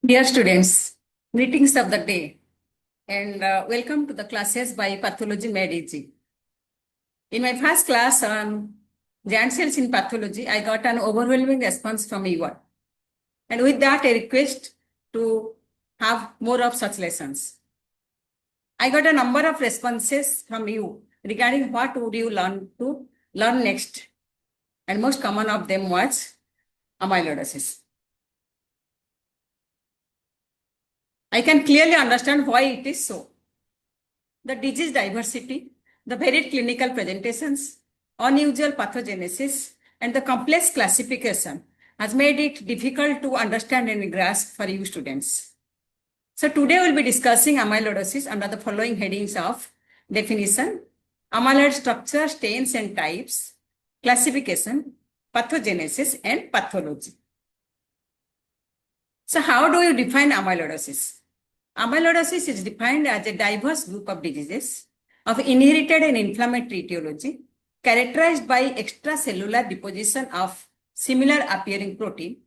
Dear students, greetings of the day and welcome to the classes by Pathology Made Easy. In my first class on giant cells in pathology, I got an overwhelming response from you all. And with that, a request to have more of such lessons. I got a number of responses from you regarding what would you learn next. And most common of them was amyloidosis. I can clearly understand why it is so. The disease diversity, the varied clinical presentations, unusual pathogenesis, and the complex classification has made it difficult to understand and grasp for you students. So today we'll be discussing amyloidosis under the following headings of definition, amyloid structure, stains and types, classification, pathogenesis, and pathology. So how do you define amyloidosis? Amyloidosis is defined as a diverse group of diseases of inherited and inflammatory etiology characterized by extracellular deposition of similar appearing protein,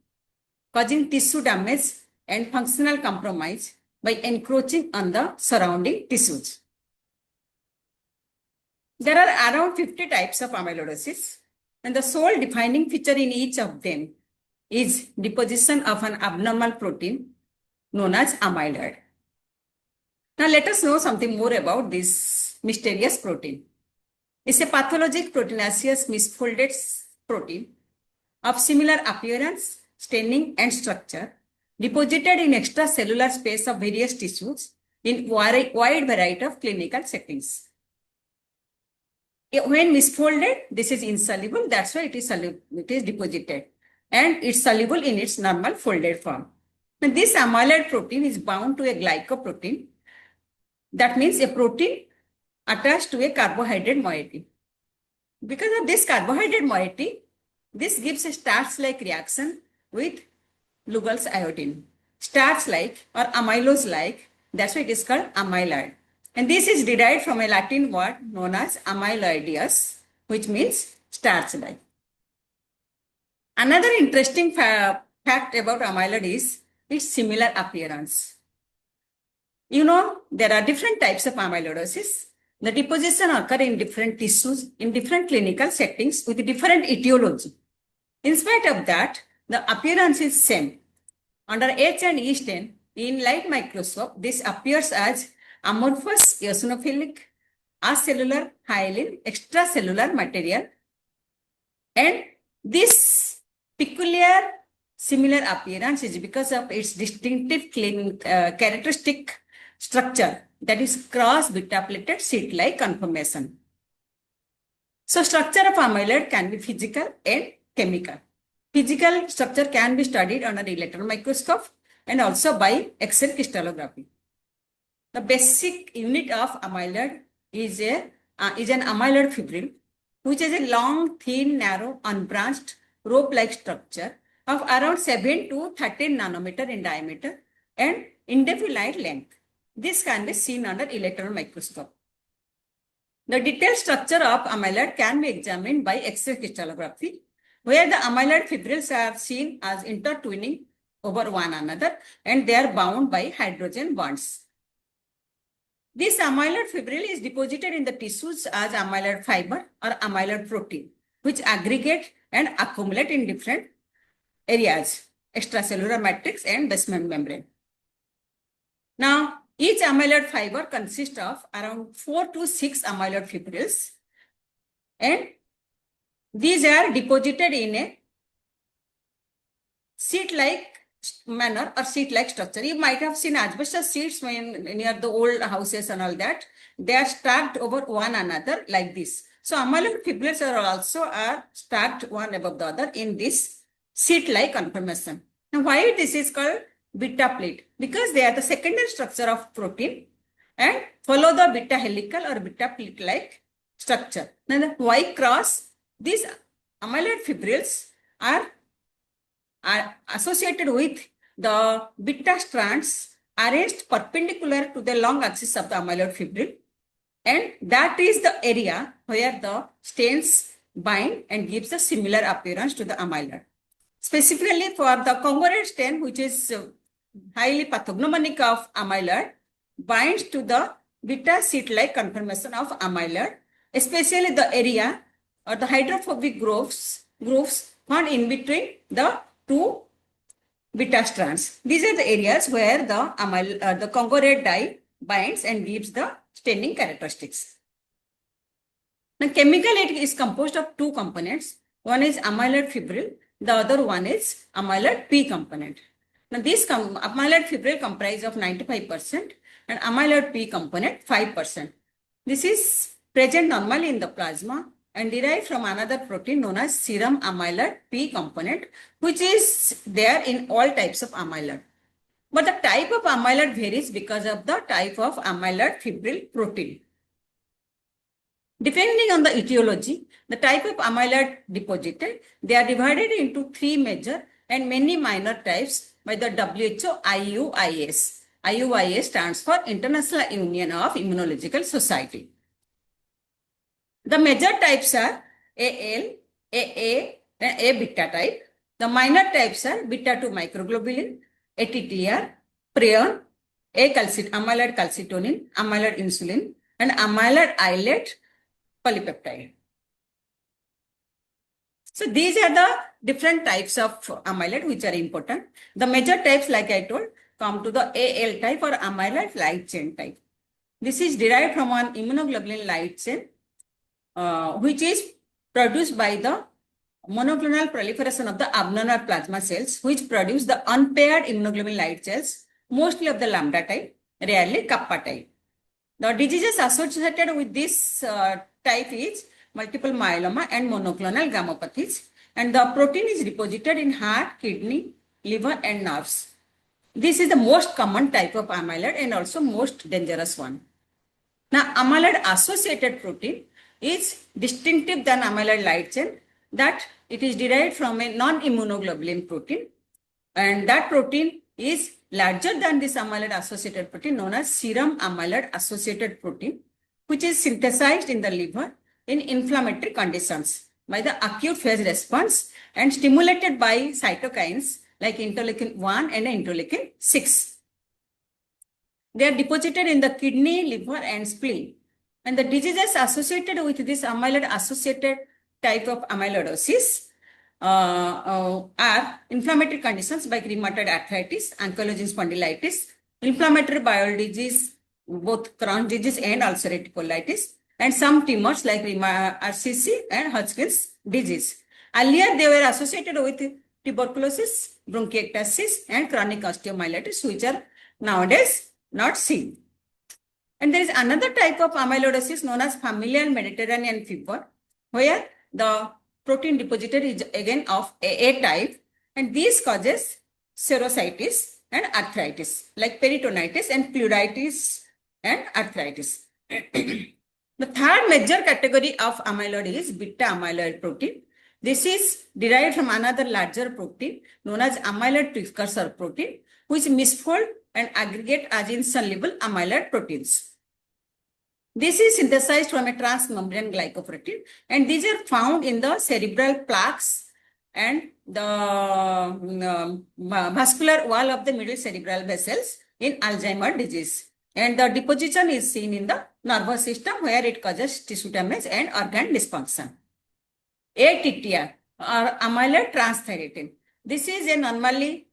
causing tissue damage and functional compromise by encroaching on the surrounding tissues. There are around 50 types of amyloidosis, and the sole defining feature in each of them is deposition of an abnormal protein known as amyloid. Now let us know something more about this mysterious protein. It's a pathologic proteinaceous misfolded protein of similar appearance, staining, and structure, deposited in extracellular space of various tissues in wide variety of clinical settings. When misfolded, this is insoluble, that's why it is deposited, and it's soluble in its normal folded form. Now, this amyloid protein is bound to a glycoprotein. That means a protein attached to a carbohydrate moiety. Because of this carbohydrate moiety, this gives a starch-like reaction with Lugol's iodine. Starch-like or amylose-like, that's why it is called amyloid. And this is derived from a Latin word known as amyloideus, which means starch-like. Another interesting fact about amyloid is its similar appearance. You know, there are different types of amyloidosis. The deposition occur in different tissues, in different clinical settings with different etiology. In spite of that, the appearance is same. Under H and E stain, in light microscope, this appears as amorphous eosinophilic, acellular, hyaline, extracellular material. And this peculiar similar appearance is because of its distinctive characteristic structure, that is cross beta-plated sheet-like conformation. So structure of amyloid can be physical and chemical. Physical structure can be studied under electron microscope and also by X-ray crystallography. The basic unit of amyloid is an amyloid fibril, which is a long, thin, narrow, unbranched, rope-like structure of around 7 to 13 nanometer in diameter and indefinite length. This can be seen under electron microscope. The detailed structure of amyloid can be examined by X-ray crystallography, where the amyloid fibrils are seen as intertwining over one another and they are bound by hydrogen bonds. This amyloid fibril is deposited in the tissues as amyloid fiber or amyloid protein, which aggregate and accumulate in different areas, extracellular matrix and basement membrane. Now, each amyloid fiber consists of around 4 to 6 amyloid fibrils, and these are deposited in a sheet-like manner or sheet-like structure. You might have seen asbestos sheets when near the old houses and all that. They are stacked over one another like this. So amyloid fibrils are also stacked one above the other in this sheet-like conformation. Now, why this is called beta plate? Because they are the secondary structure of protein and follow the beta helical or beta plate-like structure. Now, the Y cross, these amyloid fibrils are associated with the beta strands arranged perpendicular to the long axis of the amyloid fibril, and that is the area where the stains bind and gives a similar appearance to the amyloid. Specifically for the congruent stain, which is highly pathognomonic of amyloid, binds to the beta sheet-like conformation of amyloid, especially the area or the hydrophobic grooves found in between the two beta strands. These are the areas where the congruent dye binds and gives the staining characteristics. Now, chemically, it is composed of two components. One is amyloid fibril, the other one is amyloid P component. Now, this amyloid fibril comprise of 95% and amyloid P component 5%. This is present normally in the plasma and derived from another protein known as serum amyloid P component, which is there in all types of amyloid. But the type of amyloid varies because of the type of amyloid fibril protein. Depending on the etiology, the type of amyloid deposited, they are divided into three major and many minor types by the WHO IUIS. IUIS stands for International Union of Immunological Society. The major types are AL, AA, and A beta type. The minor types are beta 2 microglobulin, ATTR, prion, amyloid calcitonin, amyloid insulin, and amyloid islet polypeptide. So these are the different types of amyloid which are important. The major types, like I told, come to the AL type or amyloid light chain type. This is derived from an immunoglobulin light chain, which is produced by the monoclonal proliferation of the abnormal plasma cells, which produce the unpaired immunoglobulin light cells, mostly of the lambda type, rarely kappa type. The diseases associated with this type is multiple myeloma and monoclonal gammopathies, and the protein is deposited in heart, kidney, liver, and nerves. This is the most common type of amyloid and also most dangerous one. Now, amyloid associated protein is distinctive than amyloid light chain, that it is derived from a non-immunoglobulin protein, and that protein is larger than this amyloid associated protein known as serum amyloid associated protein, which is synthesized in the liver in inflammatory conditions by the acute phase response and stimulated by cytokines like interleukin 1 and interleukin 6. They are deposited in the kidney, liver, and spleen. And the diseases associated with this amyloid associated type of amyloidosis are inflammatory conditions like rheumatoid arthritis, ankylosing spondylitis, inflammatory bowel disease, both Crohn's disease and ulcerative colitis, and some tumors like RCC and Hodgkin's disease. Earlier, they were associated with tuberculosis, bronchiectasis, and chronic osteomyelitis, which are nowadays not seen. And there is another type of amyloidosis known as familial Mediterranean fever, where the protein deposited is again of AA type, and this causes serositis and arthritis, like peritonitis and pleuritis and arthritis. The third major category of amyloid is beta amyloid protein. This is derived from another larger protein known as amyloid precursor protein, which misfold and aggregate as insoluble amyloid proteins. This is synthesized from a transmembrane glycoprotein, and these are found in the cerebral plaques and the vascular wall of the middle cerebral vessels in Alzheimer's disease. And the deposition is seen in the nervous system, where it causes tissue damage and organ dysfunction. ATTR, or amyloid transthyretin. This is a normally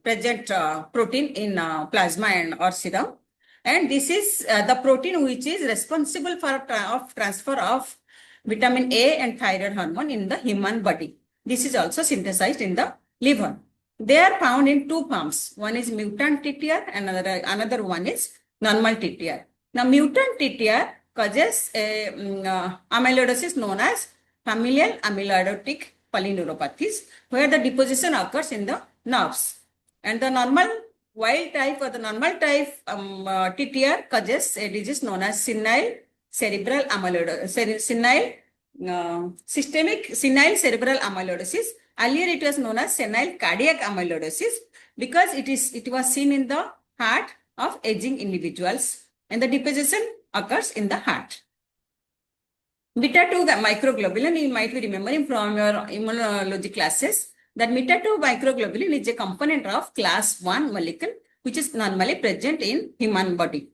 present protein in plasma and or serum. And this is the protein which is responsible for transfer of vitamin A and thyroid hormone in the human body. This is also synthesized in the liver. They are found in two forms. One is mutant TTR and another one is normal TTR. Now, mutant TTR causes a amyloidosis known as familial amyloidotic polyneuropathies, where the deposition occurs in the nerves. And the normal wild type or the normal type TTR causes a disease known as senile cerebral amyloidosis, senile cerebral amyloidosis. Earlier it was known as senile cardiac amyloidosis because it was seen in the heart of aging individuals, and the deposition occurs in the heart. Beta-2 microglobulin, you might be remembering from your immunology classes that beta-2 microglobulin is a component of class 1 molecule which is normally present in human body.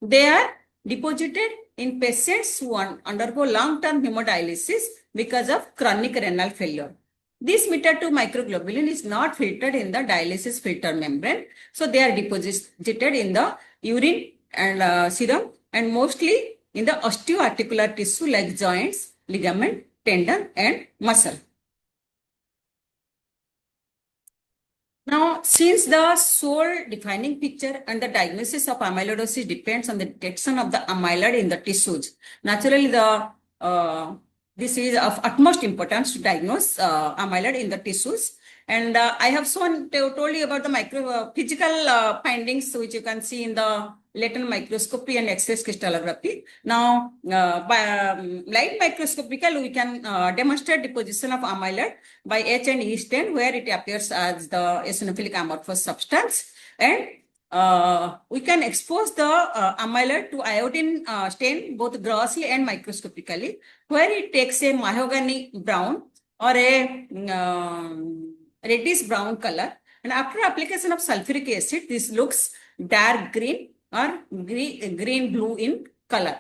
They are deposited in patients who undergo long-term hemodialysis because of chronic renal failure. This beta-2 microglobulin is not filtered in the dialysis filter membrane. So they are deposited in the urine and serum and mostly in the osteoarticular tissue like joints, ligament, tendon and muscle. Now, since the sole defining picture and the diagnosis of amyloidosis depends on the detection of the amyloid in the tissues, naturally this is of utmost importance to diagnose amyloid in the tissues. And I have told you about the physical findings which you can see in the latent microscopy and X-ray crystallography. Now, by light microscopical, we can demonstrate deposition of amyloid by H and E stain where it appears as the eosinophilic amorphous substance. And we can expose the amyloid to iodine stain both grossly and microscopically, where it takes a mahogany brown or a reddish brown color. And after application of sulfuric acid, this looks dark green or green blue in color.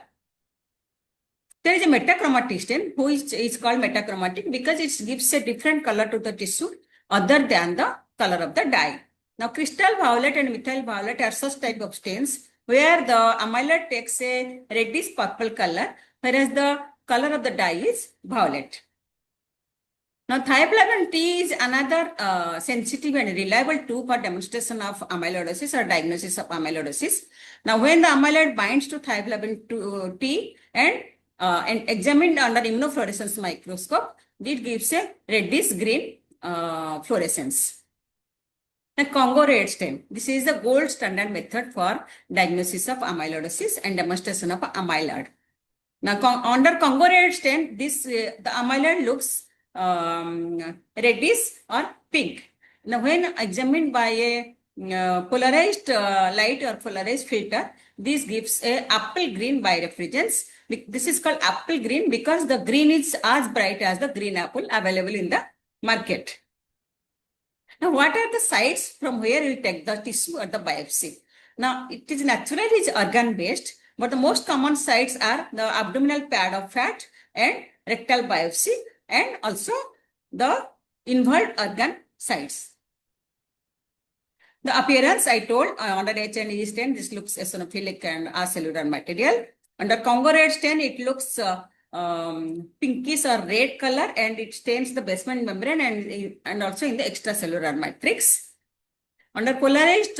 There is a metachromatic stain which is called metachromatic because it gives a different color to the tissue other than the color of the dye. Now, crystal violet and methyl violet are such type of stains where the amyloid takes a reddish purple color, whereas the color of the dye is violet. Now, thioplasmin T is another sensitive and reliable tool for demonstration of amyloidosis or diagnosis of amyloidosis. Now, when the amyloid binds to thioplasmin T and examined under immunofluorescence microscope, it gives a reddish green fluorescence. The Congo red stain. This is the gold standard method for diagnosis of amyloidosis and demonstration of amyloid. Now, under Congo red stain, the amyloid looks reddish or pink. Now, when examined by a polarized light or polarized filter, this gives a apple green birefringence. This is called apple green because the green is as bright as the green apple available in the market. Now, what are the sites from where we take the tissue or the biopsy? Now, it is naturally organ-based, but the most common sites are the abdominal pad of fat and rectal biopsy, and also the involved organ sites. The appearance I told under H and E stain, this looks eosinophilic and acellular material. Under Congo red stain, it looks pinkish or red color and it stains the basement membrane and also in the extracellular matrix. Under polarized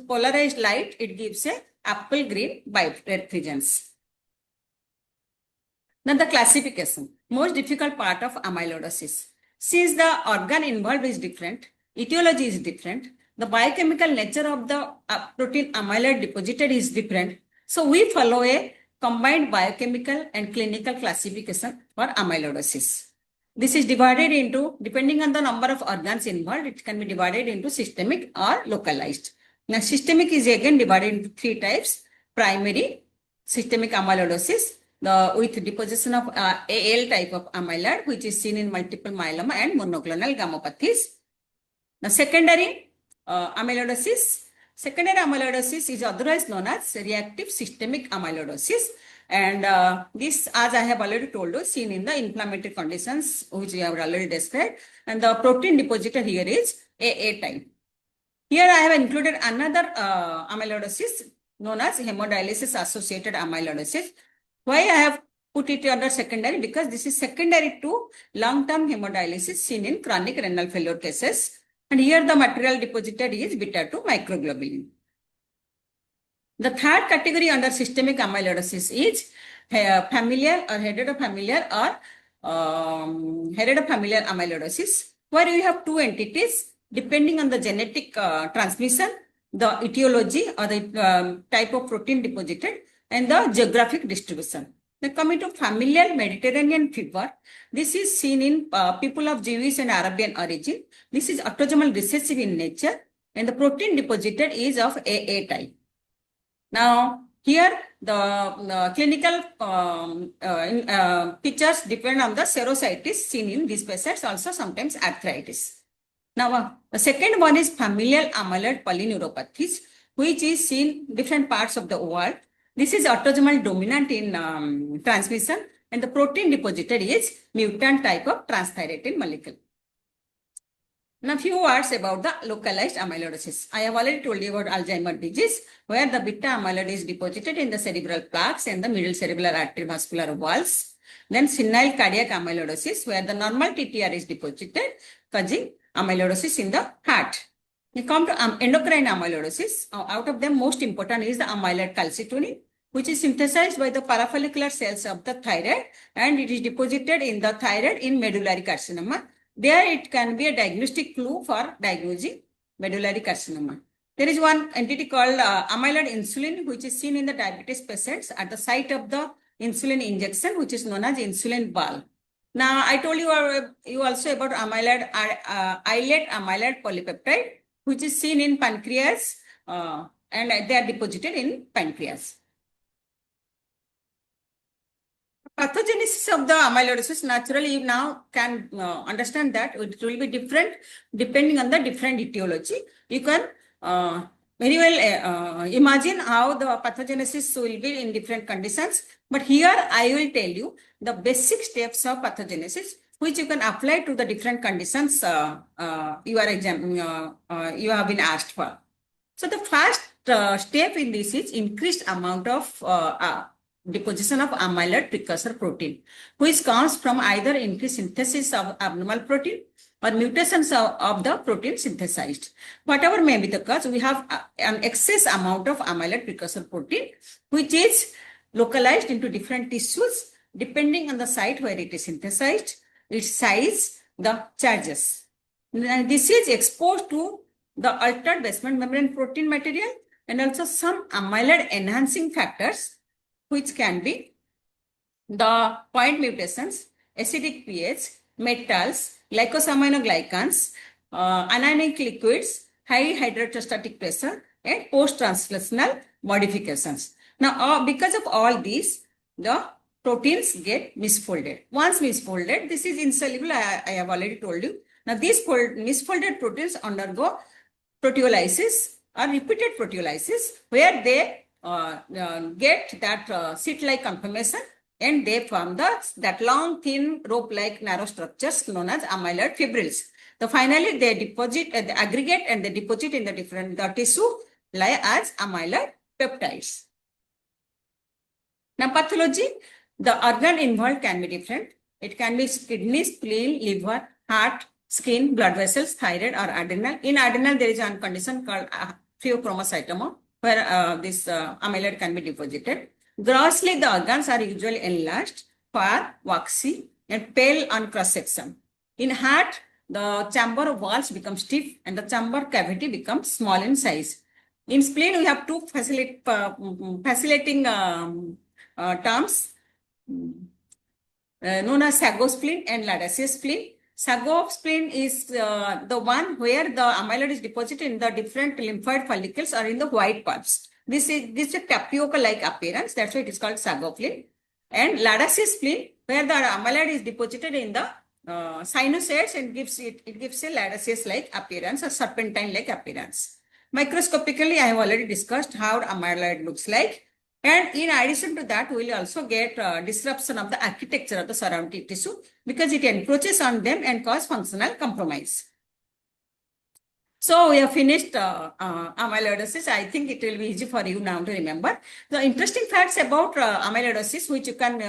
polarized light, it gives a apple green birefringence. Now the classification, most difficult part of amyloidosis. Since the organ involved is different, etiology is different, the biochemical nature of the protein amyloid deposited is different. So we follow a combined biochemical and clinical classification for amyloidosis. This is divided into, depending on the number of organs involved, it can be divided into systemic or localized. Now, systemic is again divided into three types: primary systemic amyloidosis, with deposition of AL type of amyloid, which is seen in multiple myeloma and monoclonal gammopathies. Now, secondary amyloidosis. Secondary amyloidosis is otherwise known as reactive systemic amyloidosis. And this, as I have already told you, seen in the inflammatory conditions, which we have already described. And the protein deposited here is AA type. Here I have included another amyloidosis known as hemodialysis associated amyloidosis. Why I have put it under secondary? Because this is secondary to long-term hemodialysis seen in chronic renal failure cases. And here the material deposited is beta-2 microglobulin. The third category under systemic amyloidosis is familial or heredofamilial amyloidosis, where we have two entities depending on the genetic transmission, the etiology or the type of protein deposited, and the geographic distribution. Now, coming to familial Mediterranean fever, this is seen in people of Jewish and Arabian origin. This is autosomal recessive in nature, and the protein deposited is of AA type. Now, Here, the clinical pictures depend on the serositis seen in these patients, also sometimes arthritis. Now, the second one is familial amyloid polyneuropathies, which is seen in different parts of the world. This is autosomal dominant in transmission, and the protein deposited is mutant type of transthyretin molecule. Now, few words about the localized amyloidosis. I have already told you about Alzheimer's disease, where the beta amyloid is deposited in the cerebral plaques and the middle cerebral artery vascular walls. Then senile cardiac amyloidosis, where the normal TTR is deposited, causing amyloidosis in the heart. We come to endocrine amyloidosis. Out of them, most important is the amyloid calcitonin, which is synthesized by the parafollicular cells of the thyroid, and it is deposited in the thyroid in medullary carcinoma. There it can be a diagnostic clue for diagnosing medullary carcinoma. There is one entity called amyloid insulin, which is seen in the diabetes patients at the site of the insulin injection, which is known as insulin ball. Now, I told you also about amyloid, islet amyloid polypeptide, which is seen in pancreas, and they are deposited in pancreas. Pathogenesis of the amyloidosis, naturally you now can understand that it will be different depending on the different etiology. You can very well imagine how the pathogenesis will be in different conditions. But here I will tell you the basic steps of pathogenesis, which you can apply to the different conditions you have been asked for. So the first step in this is increased amount of deposition of amyloid precursor protein, which comes from either increased synthesis of abnormal protein or mutations of the protein synthesized. Whatever may be the cause, we have an excess amount of amyloid precursor protein, which is localized into different tissues depending on the site where it is synthesized, its size, the charges. And this is exposed to the altered basement membrane protein material and also some amyloid enhancing factors, which can be the point mutations, acidic pH, metals, glycosaminoglycans, anionic liquids, high hydrostatic pressure, and post-translational modifications. Now, because of all these, the proteins get misfolded. Once misfolded, this is insoluble, I have already told you. Now, these misfolded proteins undergo proteolysis or repeated proteolysis, where they get that sheet-like conformation, and they form that long, thin, rope-like narrow structures known as amyloid fibrils. Finally, they deposit, they aggregate, and they deposit in the different tissue lie as amyloid peptides. Now, pathology, the organ involved can be different. It can be kidney, spleen, liver, heart, skin, blood vessels, thyroid, or adrenal. In adrenal, there is one condition called pheochromocytoma, where this amyloid can be deposited. Grossly, the organs are usually enlarged, far, waxy, and pale on cross-section. In heart, the chamber walls become stiff and the chamber cavity becomes small in size. In spleen, we have two facilitating terms known as sago spleen and Ladacious spleen. Sago spleen is the one where the amyloid is deposited in the different lymphoid follicles or in the white pulps. This is a tapioca-like appearance. That's why it is called sago spleen. And Ladacious spleen, where the amyloid is deposited in the sinusoids and it gives a Ladacious-like appearance, a serpentine-like appearance. Microscopically, I have already discussed how amyloid looks like. And in addition to that, we will also get disruption of the architecture of the surrounding tissue because it encroaches on them and cause functional compromise. So we have finished amyloidosis. I think it will be easy for you now to remember. The interesting facts about amyloidosis, which you can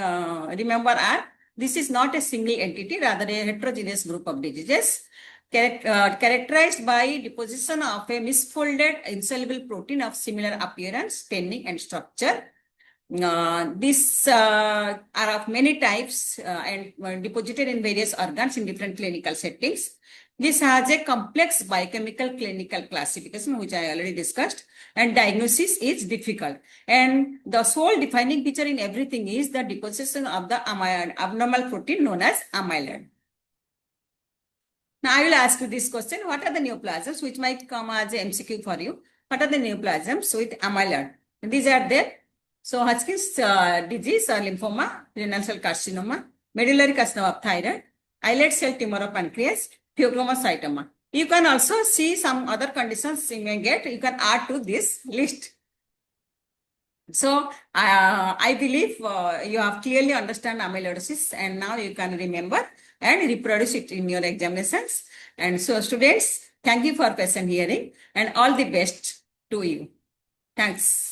remember are, this is not a single entity, rather a heterogeneous group of diseases characterized by deposition of a misfolded insoluble protein of similar appearance, staining, and structure. These are of many types and deposited in various organs in different clinical settings. This has a complex biochemical clinical classification, which I already discussed, and diagnosis is difficult. And the sole defining feature in everything is the deposition of the abnormal protein known as amyloid. Now, I will ask you this question. What are the neoplasms, which might come as a MCQ for you? What are the neoplasms with amyloid? These are there. So Hodgkin's disease or lymphoma, renal cell carcinoma, medullary carcinoma of thyroid, islet cell tumor of pancreas, pheochromocytoma. You can also see some other conditions you may get. You can add to this list. So I believe you have clearly understand amyloidosis, and now you can remember and reproduce it in your examinations. And so students, thank you for patient hearing and all the best to you. Thanks.